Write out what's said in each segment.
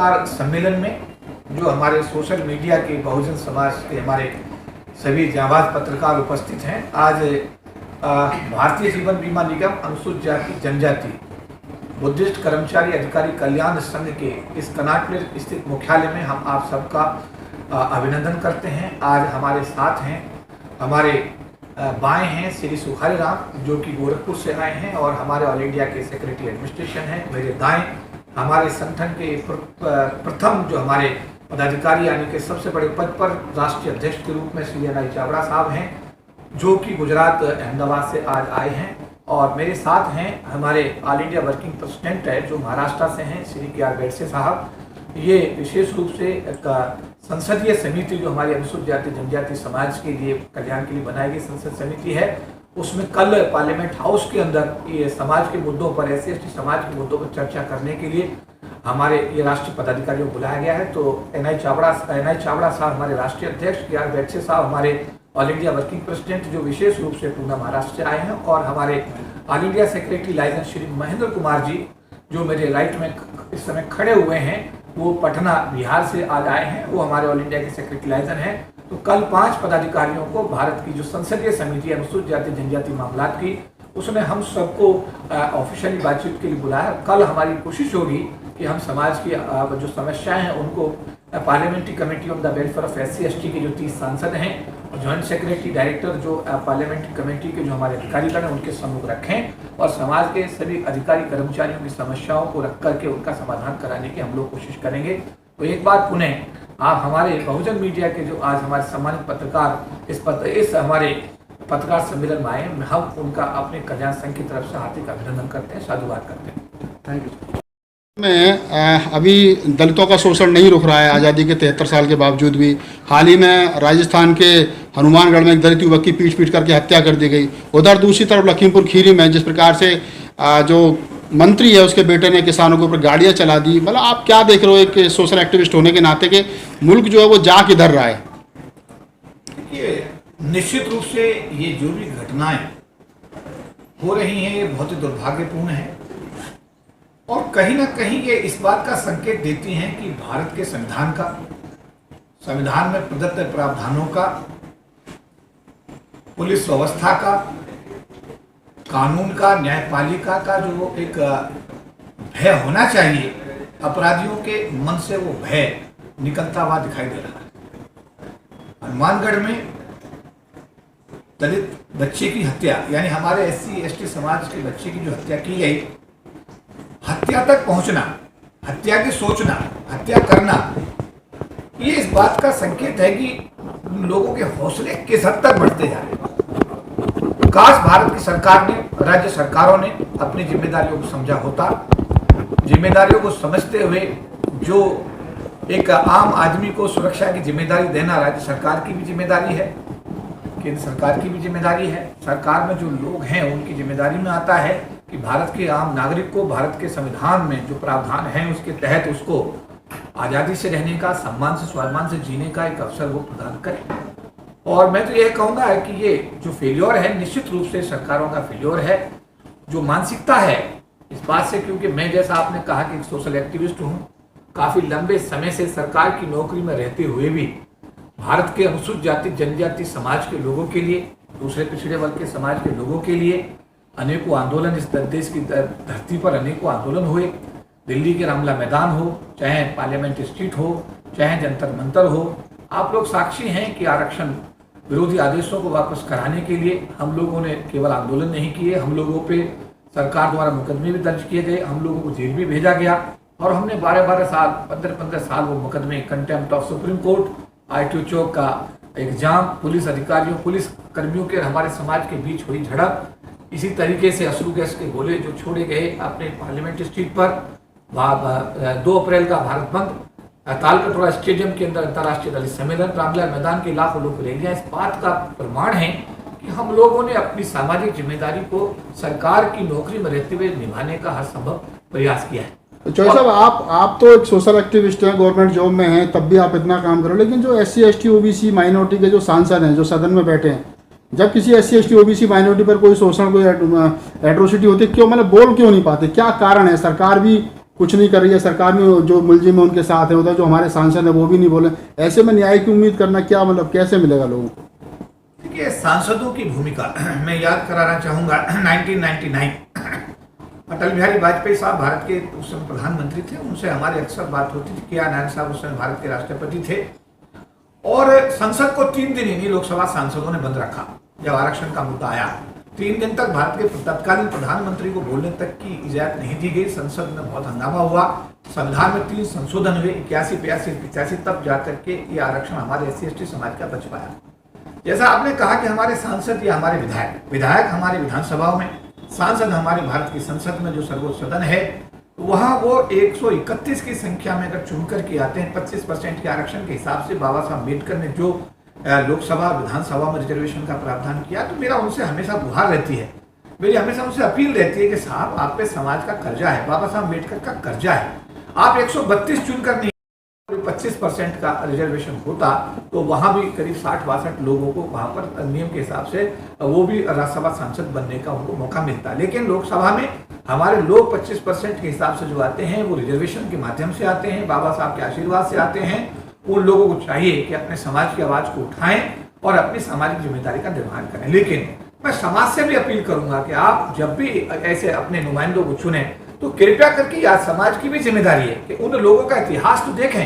पत्रकार सम्मेलन में जो हमारे सोशल मीडिया के बहुजन समाज के हमारे सभी जांबाज पत्रकार उपस्थित हैं। आज भारतीय जीवन बीमा निगम अनुसूचित जाति जनजाति बुद्धिस्ट कर्मचारी अधिकारी कल्याण संघ के इस कनाटप्लेस स्थित मुख्यालय में हम आप सबका अभिनंदन करते हैं। आज हमारे साथ हैं, हमारे बाएं हैं श्री सुखारी राम जो कि गोरखपुर से आए हैं और हमारे ऑल इंडिया के सेक्रेटरी एडमिनिस्ट्रेशन हैं। मेरे दाएं हमारे संगठन के प्रथम जो हमारे पदाधिकारी यानी कि सबसे बड़े पद पर राष्ट्रीय अध्यक्ष के रूप में श्री एन.आई. चावड़ा साहब हैं जो कि गुजरात अहमदाबाद से आज आए हैं। और मेरे साथ हैं हमारे ऑल इंडिया वर्किंग प्रेसिडेंट है जो महाराष्ट्र से हैं श्री के.आर. बेडसे साहब। ये विशेष रूप से संसदीय समिति जो हमारी अनुसूचित जाति जनजाति समाज के लिए कल्याण के लिए बनाई गई संसद समिति है, उसमें कल पार्लियामेंट हाउस के अंदर ये समाज के मुद्दों पर SC/ST समाज के मुद्दों पर चर्चा करने के लिए हमारे ये राष्ट्रीय पदाधिकारियों को बुलाया गया है। तो एन.आई. चावड़ा साहब हमारे राष्ट्रीय अध्यक्ष, के.आर. बेडसे साहब हमारे ऑल इंडिया वर्किंग प्रेसिडेंट जो विशेष रूप से पूना महाराष्ट्र से आए हैं, और हमारे all India secretary liaison Shri Mahendra Kumar ji जो मेरे राइट में इस समय खड़े हुए हैं, वो पटना बिहार से आज आए हैं, वो हमारे ऑल इंडिया के सेक्रेटरी लाइजन हैं। तो कल 5 पदाधिकारियों को भारत की जो संसदीय समिति अनुसूचित जाति जनजाति मामलात की, उसमें हम सबको ऑफिशियली बातचीत के लिए बुलाया। कल हमारी कोशिश होगी कि हम समाज की जो समस्याएं हैं उनको parliamentary committee of the welfare of SC/ST के जो 30 सांसद हैं और ज्वाइंट सेक्रेटरी डायरेक्टर जो पार्लियामेंट्री कमेटी के जो हमारे अधिकारीगण हैं उनके सम्मुख रखें और समाज के सभी अधिकारी कर्मचारियों की समस्याओं को रख करके उनका समाधान कराने की हम लोग कोशिश करेंगे। तो एक बार पुनः आप हमारे बहुजन मीडिया के जो आज हमारे सम्मानित पत्रकार इस हमारे पत्रकार सम्मेलन में आए, हम उनका अपने कल्याण संघ की तरफ से हार्दिक अभिनंदन करते हैं, साधुवाद करते हैं। Thank you. में अभी दलितों का शोषण नहीं रुक रहा है आज़ादी के 73 साल के बावजूद भी। हाल ही में राजस्थान के हनुमानगढ़ में एक दलित युवक की पीट करके हत्या कर दी गई। उधर दूसरी तरफ लखीमपुर खीरी में जिस प्रकार से जो मंत्री है उसके बेटे ने किसानों के ऊपर गाड़ियाँ चला दी, मतलब आप क्या देख रहे हो एक सोशल एक्टिविस्ट होने के नाते के मुल्क जो है वो जा किधर रहा है? देखिए, निश्चित रूप से ये जो भी घटनाएं हो रही हैं ये बहुत ही दुर्भाग्यपूर्ण है और कहीं ना कहीं ये इस बात का संकेत देती हैं कि भारत के संविधान में प्रदत्त प्रावधानों का, पुलिस व्यवस्था का, कानून का, न्यायपालिका का जो एक भय होना चाहिए, अपराधियों के मन से वो भय निकलता हुआ दिखाई दे रहा है। हनुमानगढ़ में दलित बच्चे की हत्या यानी हमारे SC/ST समाज के बच्चे की जो हत्या की गई, हत्या तक पहुंचना, हत्या की सोचना, हत्या करना, ये इस बात का संकेत है कि लोगों के हौसले किस हद तक बढ़ते जा रहे हैं। काश भारत की सरकार ने, राज्य सरकारों ने अपनी जिम्मेदारियों को समझा होता। जिम्मेदारियों को समझते हुए जो एक आम आदमी को सुरक्षा की जिम्मेदारी देना राज्य सरकार की भी जिम्मेदारी है, केंद्र सरकार की भी जिम्मेदारी है। सरकार में जो लोग हैं उनकी जिम्मेदारी में आता है कि भारत के आम नागरिक को भारत के संविधान में जो प्रावधान है उसके तहत उसको आज़ादी से रहने का, सम्मान से, स्वाभिमान से जीने का एक अवसर वो प्रदान करें। और मैं तो यह कहूँगा है कि ये जो फेल्योर है निश्चित रूप से सरकारों का फेल्योर है। जो मानसिकता है इस बात से, क्योंकि मैं जैसा आपने कहा कि एक सोशल एक्टिविस्ट हूँ, काफ़ी लंबे समय से सरकार की नौकरी में रहते हुए भी भारत के अनुसूचित जाति जनजाति समाज के लोगों के लिए, दूसरे पिछड़े वर्ग के समाज के लोगों के लिए अनेकों आंदोलन, इस देश की धरती पर अनेकों आंदोलन हुए। दिल्ली के रामला मैदान हो, चाहे पार्लियामेंट स्ट्रीट हो, चाहे जंतर मंतर हो, आप लोग साक्षी हैं कि आरक्षण विरोधी आदेशों को वापस कराने के लिए हम लोगों ने केवल आंदोलन नहीं किए, हम लोगों पे सरकार द्वारा मुकदमे भी दर्ज किए गए, हम लोगों को जेल भी भेजा गया और हमने 12-12 साल, 15-15 साल वो मुकदमे, contempt of supreme court, ITO चौक का एग्जाम, पुलिस अधिकारियों, पुलिस कर्मियों के हमारे समाज के बीच हुई झड़प, इसी तरीके से अश्रु गैस के गोले जो छोड़े गए अपने पार्लियामेंट स्ट्रीट पर, 2 अप्रैल का भारत बंद, तालकटोरा स्टेडियम के अंदर अंतर्राष्ट्रीय दलित सम्मेलन, रामलीला मैदान के लाखों लोग रैलियां, इस बात का प्रमाण है कि हम लोगों ने अपनी सामाजिक जिम्मेदारी को सरकार की नौकरी में रहते हुए निभाने का हर संभव प्रयास किया है। तो चौधरी साहब, आप तो एक सोशल एक्टिविस्ट हैं, गवर्नमेंट जॉब में हैं, तब भी आप इतना काम करो, लेकिन जो SC/ST OBC माइनॉरिटी के जो सांसद हैं जो सदन में बैठे हैं, जब किसी SC/ST OBC माइनॉरिटी पर कोई शोषण, कोई एट्रोसिटी होती है, क्यों, मतलब बोल क्यों नहीं पाते? क्या कारण है? सरकार भी कुछ नहीं कर रही है सरकार में, जो मुलजिम है उनके साथ है, उधर जो हमारे सांसद है वो भी नहीं बोले। ऐसे में न्याय की उम्मीद करना क्या, मतलब कैसे मिलेगा लोगों को? देखिए, सांसदों की भूमिका मैं याद कराना चाहूँगा 1999 अटल बिहारी वाजपेयी साहब भारत के उस समय प्रधानमंत्री थे, उनसे हमारी अक्सर बात होती थी। के.आर. नारायण साहब उस समय भारत के राष्ट्रपति थे और संसद को 3 दिन इन्हीं लोकसभा सांसदों ने बंद रखा। जब आरक्षण का मुद्दा आया 3 दिन तक भारत के तत्कालीन प्रधानमंत्री को बोलने तक की इजाजत नहीं दी गई। संसद में बहुत हंगामा हुआ, संविधान में 3 संशोधन हुए, 81, 82, 85, तब जाकर के ये आरक्षण हमारे SC/ST समाज का बच पाया। जैसा आपने कहा कि हमारे सांसद या हमारे विधायक हमारे विधानसभाओं में, सांसद हमारे भारत की संसद में जो सर्वोच्च सदन है, वहाँ वो 131 की संख्या में अगर चुन करके आते हैं 25% के आरक्षण के हिसाब से, बाबा साहब अम्बेडकर ने जो लोकसभा विधानसभा में रिजर्वेशन का प्रावधान किया, तो मेरा उनसे हमेशा गुहार रहती है, मेरी हमेशा उनसे अपील रहती है कि साहब आप पे समाज का कर्जा है, बाबा साहब अम्बेडकर का कर्जा है। आप 132 चुनकर नहीं, 25% का रिजर्वेशन होता तो वहां भी करीब 60-62 लोगों को वहां पर नियम के हिसाब से वो भी राज्यसभा सांसद बनने का उनको मौका मिलता। लेकिन लोकसभा में हमारे लोग 25% के हिसाब से जो आते हैं वो रिजर्वेशन के माध्यम से आते हैं, बाबा साहब के आशीर्वाद से आते हैं। उन लोगों को चाहिए कि अपने समाज की आवाज को उठाएं और अपनी सामाजिक जिम्मेदारी का निर्वहन करें। लेकिन मैं समाज से भी अपील करूंगा कि आप जब भी ऐसे अपने नुमाइंदों को चुने तो कृपया करके यार समाज की भी जिम्मेदारी है कि उन लोगों का इतिहास तो देखें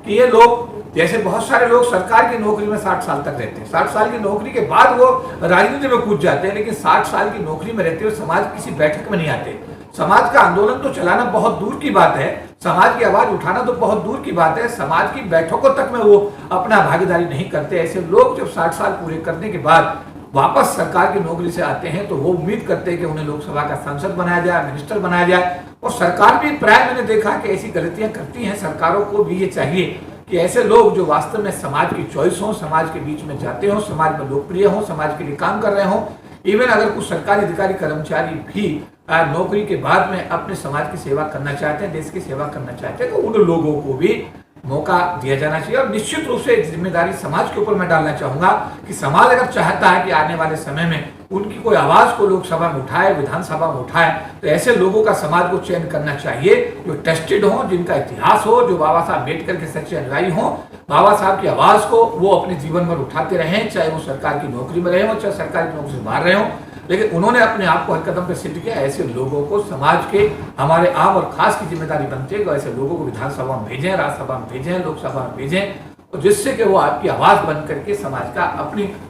कि ये लोग, जैसे बहुत सारे लोग सरकार की नौकरी में 60 साल तक रहते हैं, 60 साल की नौकरी के बाद वो राजनीति में कूद जाते हैं, लेकिन 60 साल की नौकरी में रहते हुए समाज किसी बैठक में नहीं आते। समाज का आंदोलन तो चलाना बहुत दूर की बात है, समाज की आवाज उठाना तो बहुत दूर की बात है, समाज की बैठकों तक में वो अपना भागीदारी नहीं करते। ऐसे लोग जब 60 साल पूरे करने के बाद वापस सरकार की नौकरी से आते हैं तो वो उम्मीद करते हैं कि उन्हें लोकसभा का सांसद बनाया जाए, मिनिस्टर बनाया जाए। और सरकार भी प्राय मैंने देखा कि ऐसी गलतियां करती हैं। सरकारों को भी ये चाहिए कि ऐसे लोग जो वास्तव में समाज की चॉइस हो, समाज के बीच में जाते हो, समाज में लोकप्रिय हो, समाज के लिए काम कर रहे हो, इवन अगर कुछ सरकारी अधिकारी कर्मचारी भी नौकरी के बाद में अपने समाज की सेवा करना चाहते हैं, देश की सेवा करना चाहते हैं, तो उन लोगों को भी मौका दिया जाना चाहिए। और निश्चित रूप से जिम्मेदारी समाज के ऊपर मैं डालना चाहूंगा कि समाज अगर चाहता है कि आने वाले समय में उनकी कोई आवाज को लोकसभा में उठाए, विधानसभा में उठाए, तो ऐसे लोगों का समाज को चयन करना चाहिए जो टेस्टेड हो, जिनका इतिहास हो, जो बाबा साहब अम्बेडकर के सच्चे अनुयायी हो, बाबा साहब की आवाज को वो अपने जीवन भर उठाते रहे, चाहे वो सरकार की नौकरी में रहे हो, चाहे सरकार की नौकरी से बाहर रहे हो, लेकिन उन्होंने अपने आप को हर कदम पे सिद्ध किया। ऐसे लोगों को समाज के हमारे आम और खास की जिम्मेदारी बनती है कि ऐसे लोगों को विधानसभा में भेजें, राज्यसभा में भेजें, लोकसभा में भेजें, और जिससे कि वो आपकी आवाज बन करके समाज का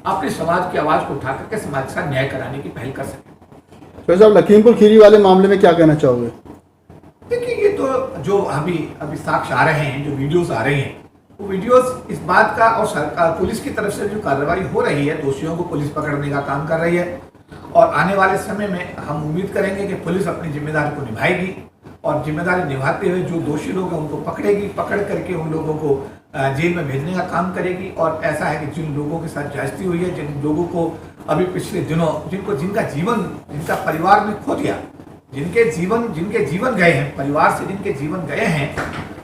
अपनी समाज की आवाज को उठा करके समाज का न्याय कराने की पहल कर सके। तो साहब, लखीमपुर खीरी वाले मामले में क्या कहना चाहोगे? देखिए, ये तो जो अभी साक्ष्य आ रहे हैं, जो वीडियोस आ रही हैं, वो वीडियोस इस बात का, और सरकार पुलिस की तरफ से जो कार्रवाई हो रही है, दोषियों को पुलिस पकड़ने का काम कर रही है, और आने वाले समय में हम उम्मीद करेंगे कि पुलिस अपनी जिम्मेदारी को निभाएगी और जिम्मेदारी निभाते हुए जो दोषी लोग हैं उनको पकड़ेगी, पकड़ करके उन लोगों को जेल में भेजने का काम करेगी। और ऐसा है कि जिन लोगों के साथ ज्यादती हुई है, जिन लोगों को अभी पिछले दिनों जिनका परिवार ने खो दिया, जिनके जीवन गए हैं, परिवार से जिनके जीवन गए हैं,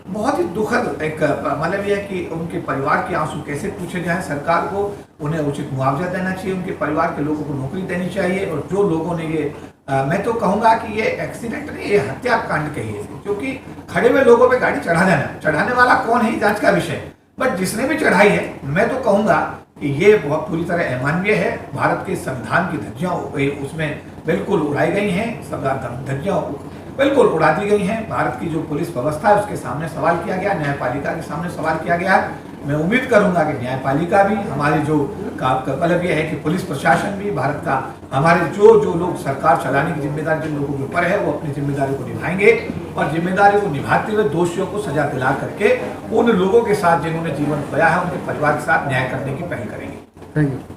बहुत ही दुखद एक मतलब यह है कि उनके परिवार के आंसू कैसे पूछे जाएं। सरकार को उन्हें उचित मुआवजा देना चाहिए, उनके परिवार के लोगों को नौकरी देनी चाहिए। और जो लोगों ने ये मैं तो कहूंगा कि ये एक्सीडेंट नहीं, ये हत्याकांड कहिए, क्योंकि खड़े हुए लोगों पे गाड़ी चढ़ाने वाला कौन है, जांच का विषय, बट जिसने भी चढ़ाई है, मैं तो कहूंगा कि ये बहुत पूरी तरह अमानवीय है। भारत के संविधान की धज्जियां उसमें बिल्कुल उड़ाई गई हैं, धज्जियां बिल्कुल उड़ा दी गई हैं। भारत की जो पुलिस व्यवस्था है उसके सामने सवाल किया गया, न्यायपालिका के सामने सवाल किया गया। मैं उम्मीद करूंगा कि न्यायपालिका भी, हमारी जो मतलब यह है कि पुलिस प्रशासन भी, भारत का हमारे जो लोग सरकार चलाने की जिम्मेदारी जिन लोगों के ऊपर है, वो अपनी जिम्मेदारी को निभाएंगे और जिम्मेदारी को निभाते हुए दोषियों को सजा दिला करके उन लोगों के साथ जिन्होंने जीवन खोया है, उनके परिवार के साथ न्याय करने की पहल करेंगे। Thank you.